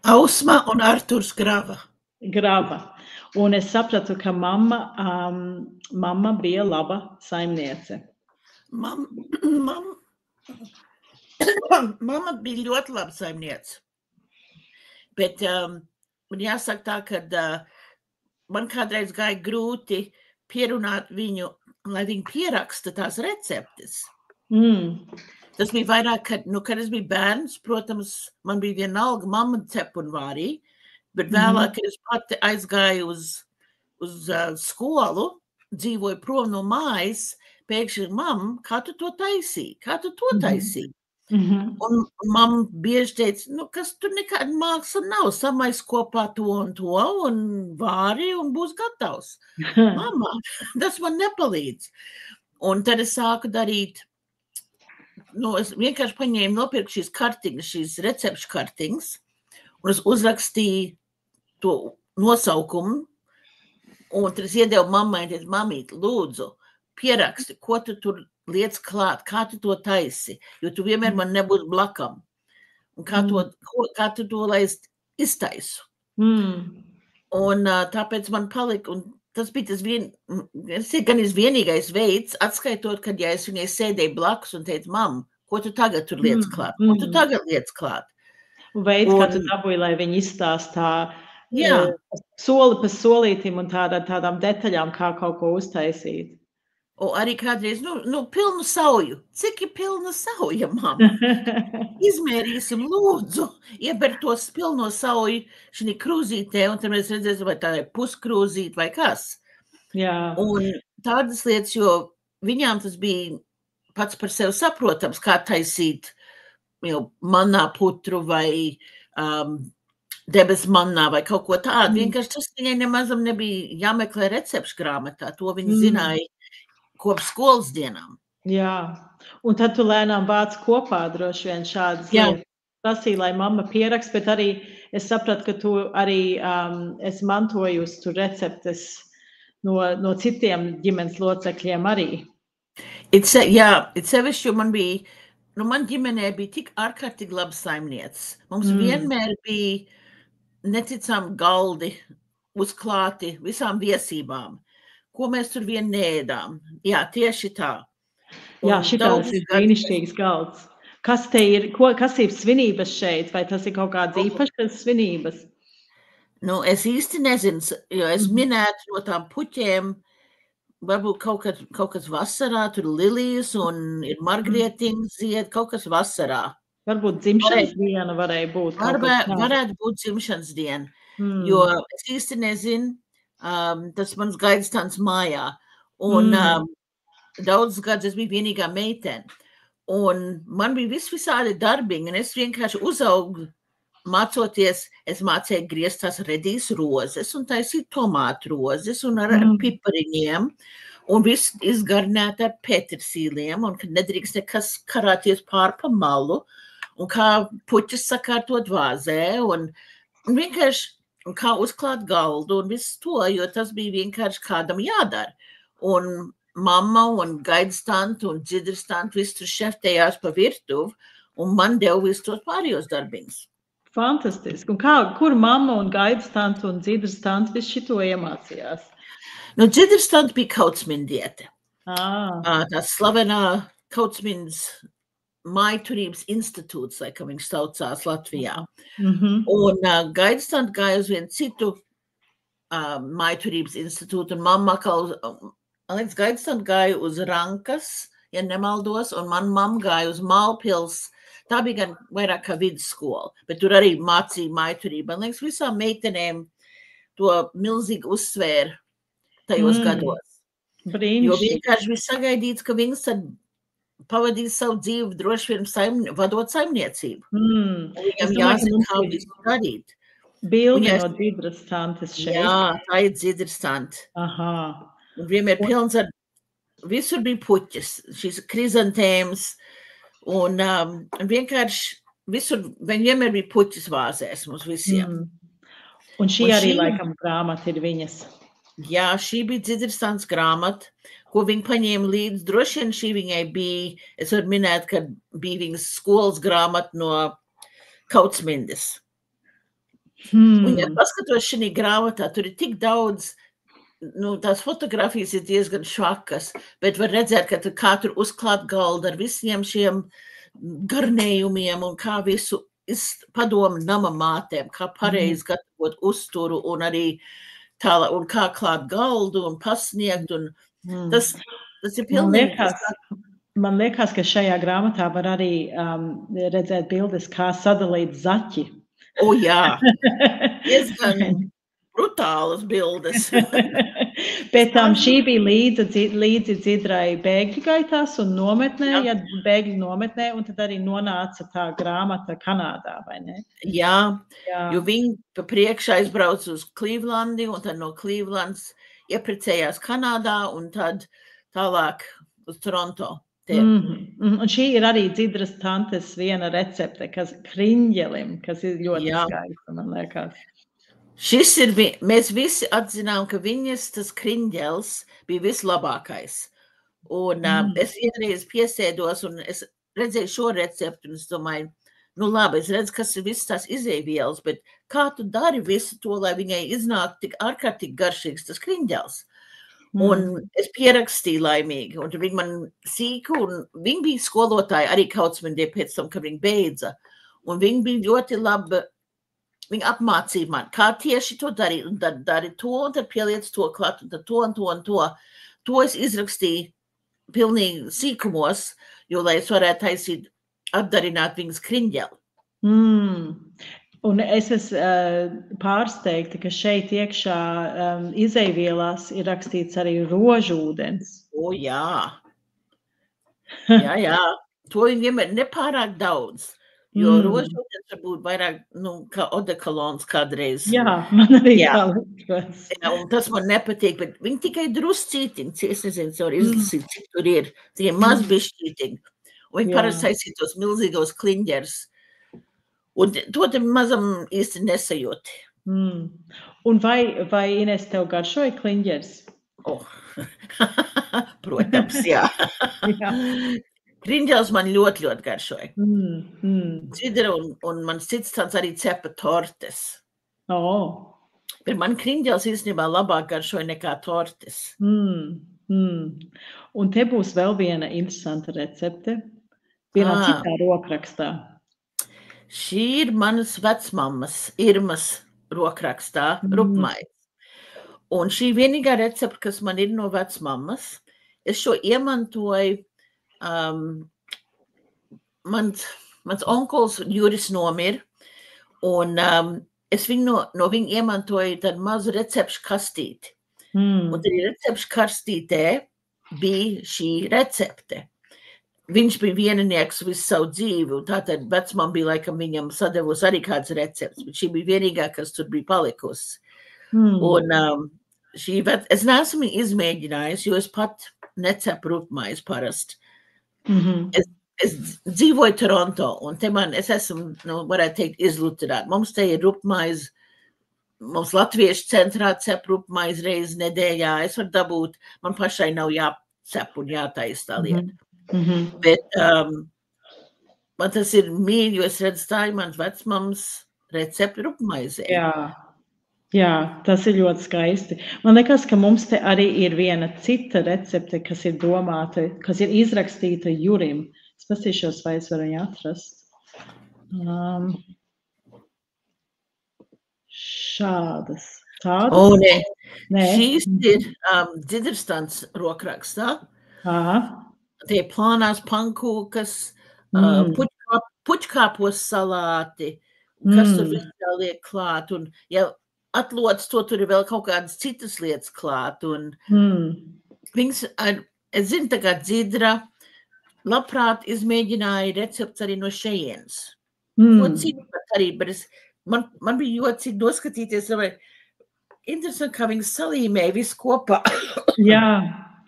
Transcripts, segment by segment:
Ausma un Arturs Grava. Un es sapratu, ka mamma bija laba saimniece. Mamma bija ļoti laba saimniece. Bet man jāsaka tā, ka man kādreiz gāja grūti pierunāt viņu, lai viņi pieraksta tās receptes. Tas bija vairāk, kad es biju bērns, protams, man bija vienalga, mamma cep un vārīja, bet vēlāk, kad es pati aizgāju uz skolu, dzīvoju prom no mājas, pēkšņi, mamma, kā tu to taisīji? Kā tu to taisīji? Un mamma bieži teica, kas tur nekāda māksla nav, samais kopā to un vāri un būs gatavs. Mamma, tas man nepalīdz. Un tad es sāku darīt, es vienkārši paņēmu, nopirku šīs kartiņas, šīs recepšu kartiņas, un es uzrakstīju to nosaukumu, un tad es iedevu mammai, teicu, mamīt, lūdzu, pieraksti, ko tu tur liec klāt, kā tu to taisi, jo tu vienmēr man nebūs blakam. Un kā tu to lai es iztaisu. Un tāpēc man palika, un tas bija gan vienīgais veids, atskaitot, kad ja es viņai sēdēju blakus un teicu, mamma, ko tu tagad tur liec klāt? Ko tu tagad liec klāt? Un veids, kā tu dabūji, lai viņi izstāstā soli pa solītim un tādām detaļām, kā kaut ko uztaisīt. Un arī kādreiz, pilnu sauju. Cik ir pilna sauja, mamma? Izmērīsim, lūdzu, ieber tos pilno sauju šī krūzītē, un tad mēs redzēsim, vai tā ir puskrūzīt vai kas. Jā. Un tādas lietas, jo viņām tas bija pats par sevi saprotams, kā taisīt mannā putru vai debes mannā vai kaut ko tādu. Vienkārši tas viņai nemazam nebija jāmeklē recepšu grāmatā. To viņi zināja kopš skolas dienām. Jā, un tad tu lēnām vāc kopā droši vien šādas lietas. Prasīja, lai mamma pierakst, bet arī es sapratu, ka tu arī esi mantojusi tu receptes no citiem ģimenes locekļiem arī. It sevišķi, jo man bija, man ģimenē bija tik ārkārtīgi labs saimnieces. Mums vienmēr bija neticami galdi uzklāti visām viesībām. Ko mēs tur vien neēdām. Jā, tieši tā. Jā, šitās ir brīnišķīgs galds. Kas te ir, kas ir svinības šeit? Vai tas ir kaut kāds īpašas svinības? Es īsti nezinu, jo es minētu no tām puķēm, varbūt kaut kas vasarā, tur lilijas un ir margrietiņas zied, kaut kas vasarā. Varbūt dzimšanas diena varēja būt. Varētu būt dzimšanas diena, jo es īsti nezinu, tas mans gaidastāns mājā. Un daudzus gadus es biju vienīgā meitene. Un man bija visādi darbiņi, un es vienkārši uzaugu mācoties, es mācēju griezt tās redīs rozes un taisīt tomātu rozes un ar pipariņiem un viss izgarnēt ar petersīliem un kad nedrīkst nekas karāties pār pa malu un kā puķas sakārtot vāzē un vienkārši un kā uzklāt galdu un visu to, jo tas bija vienkārši kādam jādara. Un mamma un gaidastānta un dzidrastānta visu tur šeftējās pa virtuvi un man deva visu tos pārējos darbiņus. Fantastiski. Un kur mamma un gaidastānta un dzidrastānta visu šito iemācījās? Dzidrastānta bija Kautsmindiete. Tā slavenā Kautsmins Mājturības institūts, laikam viņš saucās Latvijā. Un gaidastānta gāja uz vienu citu Mājturības institūtu, un mamma gaidastānta gāja uz Rankas, ja nemaldos, un man mamma gāja uz Malpils. Tā bija gan vairāk kā vidusskola, bet tur arī mācīja mājturību. Man liekas, visām meitenēm to milzīgi uzsvēra tajos gados. Brīnišķīgi. Jo vienkārši bija sagaidīts, ka viņas tad pavadīs savu dzīvi droši vien vadot saimniecību. Viņam jāzina, kā visu darīt. Bildi no dzidrastāntes šeit. Jā, tā ir dzidrastanta. Un vienmēr pilns ar, visur bija puķis, šīs krizantēmas, un vienkārši visur, vienmēr bija puķis vāzēs mums visiem. Un šī arī laikam grāmata ir viņas. Jā, šī bija dzidrastāns grāmata, ko viņa paņēma līdzi. Droši vien šī viņai bija, es varu minēt, ka bija viņas skolas grāmata no Kautsmindes. Un, ja paskatos šī grāmatā, tur ir tik daudz, tās fotogrāfijas ir diezgan švakas, bet var redzēt, ka kā tur uzklāt galdu ar visiem šiem garnējumiem un kā visu padomu nama mātēm, kā pareizi gatavot uzturu un arī tālāk, un kā klāt galdu un pasniegt, un tas ir pilnīgi... Man liekas, ka šajā grāmatā var arī redzēt bildes, kā sadalīt zaķi. O, jā, diezgan brutālas bildes. Pēc tam šī bija līdzi Dzidrai bēgļu gaitās un nometnē, bēgļu nometnē, un tad arī nonāca tā grāmata Kanādā, vai ne? Jā, jo viņi pa priekšā aizbrauc uz Clevelandi, un tad no Clevelands ieprecējās Kanādā, un tad tālāk uz Toronto. Un šī ir arī Dzidras tantes viena recepte, kas kriņģelim, kas ir ļoti skaista, man liekas. Šis ir, mēs visi atzinām, ka viņas tas kriņģels bija vislabākais. Un es vienreiz piesēdos un es redzēju šo receptu un es domāju, labi, es redzu, kas ir visas tās izejvielas, bet kā tu dari visu to, lai viņai iznāk tik ārkārtīgi garšīgs tas kriņģels? Un es pierakstīju laimīgi, un viņi man sīku, un viņi bija skolotāji arī Kautsmendie pēc tam, kad viņi beidza. Un viņi bija ļoti labi, viņi apmācīja man, kā tieši to darīt, un tad dari to, un tad pieliec to klāt, un tad to, un to, un to. To es izrakstīju pilnīgi sīkumos, jo, lai es varētu taisīt, atdarināt viņas kriņģeli. Un es esmu pārsteigta, ka šeit iekšā izejvielās ir rakstīts arī rožūdens. O, jā. Jā. To viņiem ir nepārāk daudz, jo rožūdens varbūt vairāk, kā odekolons kādreiz. Jā, man arī liekas. Jā, un tas man nepatīk, bet viņi tikai druscītiņi, es nezinu, var izlasīt, cik tur ir, tikai maz bišķītiņi. Un viņi parasti taisīt tos milzīgos kliņģerus. Un to te mazam īsti nesajūti. Un vai Ines, tev garšoja kliņģers? Protams, jā. Kliņģels man ļoti, ļoti garšoja. Dzidra un man cits tāds arī cepa tortes. Bet man kliņģels īstenībā labāk garšoja nekā tortes. Un te būs vēl viena interesanta recepte. Vienā citā rokrakstā. Šī ir manas vecmammas, Irmas rokrakstā, rupmais. Un šī vienīgā recepte, kas man ir no vecmammas, es šo iemantoju, mans onkuls Juris nomir, un es viņu no viņa iemantoju tādu mazu recepšu kastīti. Un tad recepšu kastītē bija šī recepte. Viņš bija vieninieks visu savu dzīvi, un tātad vecmam bija laikam viņam sadevus arī kāds recepts, bet šī bija vienīgā, kas tur bija palikusi. Un es neesmu izmēģinājusi, jo es pat necepu rupmaizi parasti. Es dzīvoju Toronto, un te es esmu, varētu teikt, izluterāta. Mums te ir rupmaizi, mums latviešu centrā cep rupmaizi reizi nedēļā, es varu dabūt, man pašai nav jācep un jātaisa tā lieta. Bet man tas ir mīļi, jo es redzu, tā ir mans vecmams recepti rupmaizē. Jā, tas ir ļoti skaisti. Man liekas, ka mums te arī ir viena cita recepte, kas ir domāta, kas ir izrakstīta Jurim. Es pasīšos, vai es varu viņu atrast. Šādas. Tādas? Nē. Šīs ir Dzidrstants rokrakstā. Tie plānās pankūkas, puķkāpos salāti, kas tur viss liek klāt. Un, ja atloc to, tur ir vēl kaut kādas citas lietas klāt. Un viņas, es zinu, tā kā Dzidra labprāt izmēģināja recepts arī no šejienes. Ko citu pat arī, bet man bija jocīgi noskatīties, vai interesanti, kā viņas salīmēja visu kopā.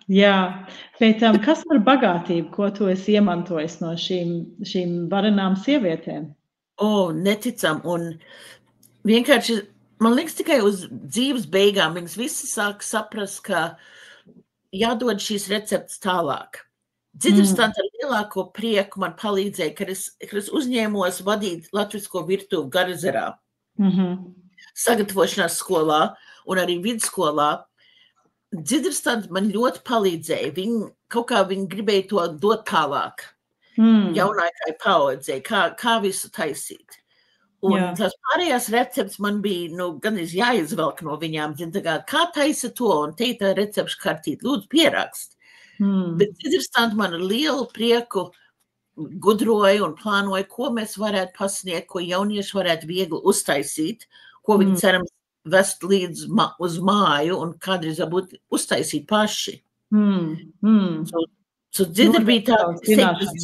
Jā, bet kas par bagātību, ko tu esi iemantojis no šīm varenām sievietēm? Neticam, un vienkārši, man liekas, tikai uz dzīves beigām viņas visi sāk saprast, ka jādod šīs receptes tālāk. Dzidrstants ar lielāko prieku man palīdzēja, kad es uzņēmos vadīt latvisko virtuvi Garazerā. sagatavošanās skolā un arī vidusskolā. Dzidrstanti man ļoti palīdzēja. Viņi gribēja to dot tālāk. Jaunākai paaudzei, kā visu taisīt. Un tās pārējās recepts man bija, gan jāizvelk no viņām. Kā taisa to, un te tā recepšu kartīt, lūdzu pierakst. Bet dzidrstanti man ar lielu prieku gudroja un plānoja, ko mēs varētu pasniegt, ko jaunieši varētu viegli uztaisīt, ko viņi cerams vest līdz uz māju un kādreiz varbūt uztaisīt paši. So dzidri bija tāds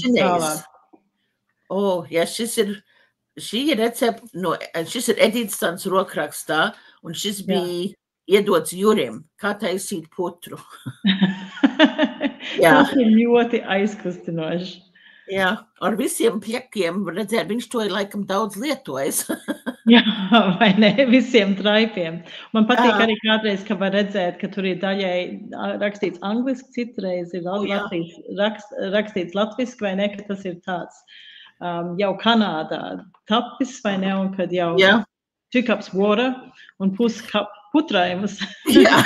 zinējis. Šī ir recepte, šis ir Edītas Stans rokrakstā, un šis bija iedots Jurim, kā taisīt putru. Tas ir ļoti aizkustinoši. Jā, ar visiem pļakiem redzēt, viņš to ir laikam daudz lietojis. Jā, vai ne, visiem traipiem. Man patīk arī kādreiz, ka var redzēt, ka tur ir daļai rakstīts angliski, citreiz ir rakstīts latviski, vai ne, ka tas ir tāds jau Kanādā tapis, vai ne, un kad jau 2 cups water un puskap putraimas. Jā,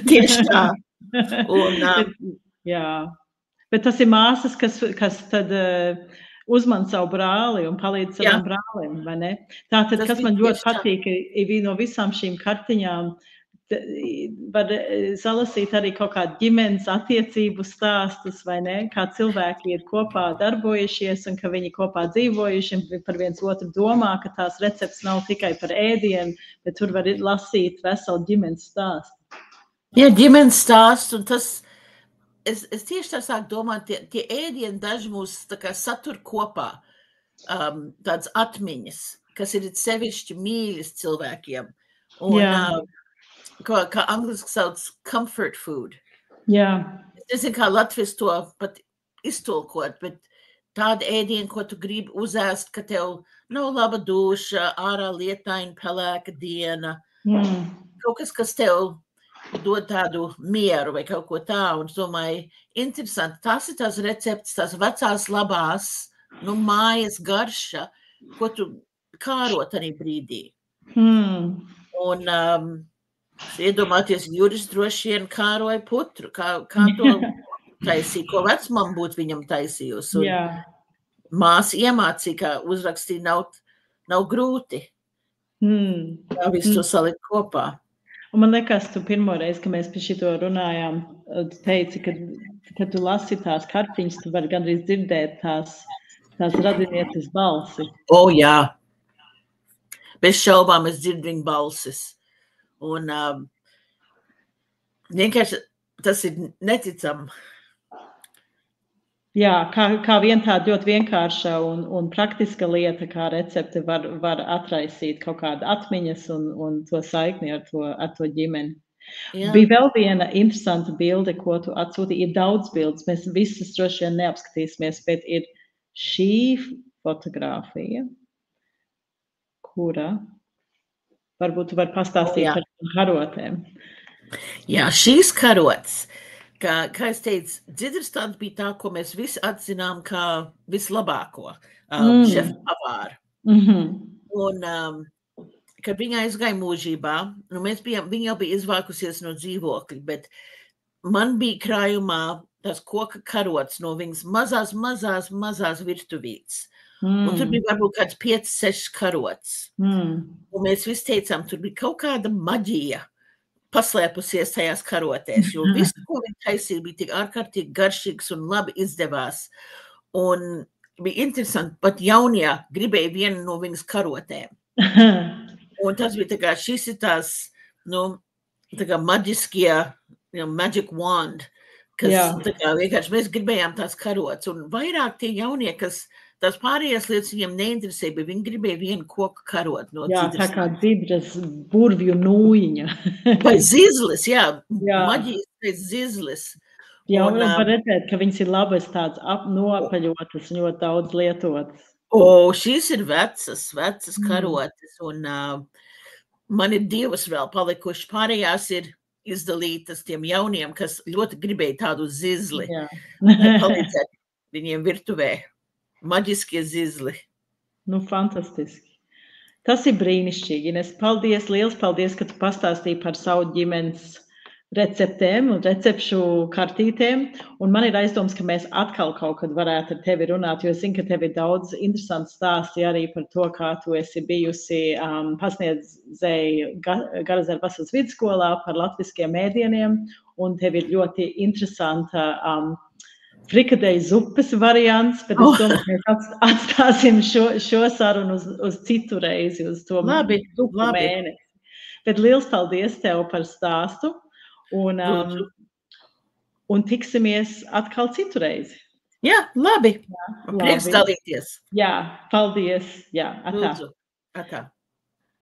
tieši tā. Jā. Bet tas ir māsas, kas tad uzman savu brāli un palīdz savam brālim, vai ne? Tātad, kas man ļoti patīk, ir no visām šīm kartiņām, var salasīt arī kaut kādu ģimenes attiecību stāstus, vai ne? Kā cilvēki ir kopā darbojušies un ka viņi kopā dzīvojuši un par viens otru domā, ka tās recepts nav tikai par ēdienu, bet tur var lasīt veselu ģimenes stāstu. Jā, ģimenes stāsts, un tas... Es tieši tā sāku domāt, tie ēdieni daži mūs satur kopā, tādas atmiņas, kas ir sevišķi mīļas cilvēkiem. Un, kā angliski sauc comfort food. Jā. Es nezinu, kā Latvijas to pat iztulkot, bet tāda ēdiena, ko tu gribi uzēst, ka tev nav laba duša, ārā lietaina pelēka diena. Kaut kas tev dod tādu mieru vai kaut ko tā, un es domāju, interesanti, tās ir tās receptes, tās vecās labās, mājas garša, ko tu kārot arī brīdī. Un iedomāties, Juris droši vien kāroja putru, kā to taisīja, ko vecmam būtu viņam taisījusi. Māsa iemācīja, kā uzrakstīt nav grūti. Kā visu to salikt kopā. Un man liekas, tu pirmo reizi, kad mēs pie šito runājām, teici, kad tu lasi tās kartiņas, tu vari gandrīz dzirdēt tās radinieces balsi. Jā. Bez šaubām es dzirdu viņu balsis. Un vienkārši tas ir neticami. Jā, kā vien tāda ļoti vienkārša un praktiska lieta, kā recepte var atraisīt kaut kādu atmiņas un to saikni ar to ģimeni. Jā. Bija vēl viena interesanta bilde, ko tu atsūtīji. Ir daudz bildes, mēs visas droši vien neapskatīsimies, bet ir šī fotogrāfija, kura varbūt tu vari pastāstīt par karotēm. Jā, šīs karotes. Kā es teicu, dzidrstanti bija tā, ko mēs visi atzinām kā vislabāko šefu pavāru. Un, kad viņa aizgāja mūžībā, viņa jau bija izvākusies no dzīvokļa, bet man bija krājumā tās koka karotes no viņas mazās virtuvītes. Un tur bija varbūt kāds 5-6 karotes. Un mēs visi teicām, tur bija kaut kāda maģija paslēpusies tajās karotēs, jo visu, ko viņi taisīja, bija tik ārkārtīgi garšīgs un labi izdevās. Un bija interesanti, pat jaunie gribēja vienu no viņas karotēm. Un tas bija tā kā, šis ir tās, tā kā maģiskie, magic wand, kas tā kā vienkārši mēs gribējām tās karotes. Un vairāk tie jaunie, kas tās pārējās lietas viņiem neinteresēja, bet viņi gribēja vienu koku karotu no dzidras. Tā kā dzidras burvju nūjiņa. Vai zizlis, maģijas pēc zizlis. Un var redzēt, ka viņas ir labas tāds nopaļotas, ļoti daudz lietotas. Šīs ir vecas karotes, un man ir 2 vēl palikuši. Pārējās ir izdalītas tiem jauniem, kas ļoti gribēja tādu zizli. Palīdzēt viņiem virtuvē. Maģiskie zizli. Fantastiski. Tas ir brīnišķīgi, Ines. Paldies, liels paldies, ka tu pastāstīji par savu ģimenes receptēm un recepšu kartītēm. Un man ir aizdoms, ka mēs atkal kaut kad varētu ar tevi runāt, jo es zinu, ka tev ir daudz interesanti stāsti arī par to, kā tu esi bijusi pasniedzēji Garazaru vasaras vidusskolā par latviskiem ēdieniem, un tev ir ļoti interesanta frikadēju zupas variants, bet es domāju, ka mēs atstāsim šo sarunu uz citu reizi, uz to zupu mēnesi. Bet liels paldies tev par stāstu. Un tiksimies atkal citu reizi. Jā, labi. Prieks dalīties. Jā, paldies. Jā, atā. Lūdzu, atā.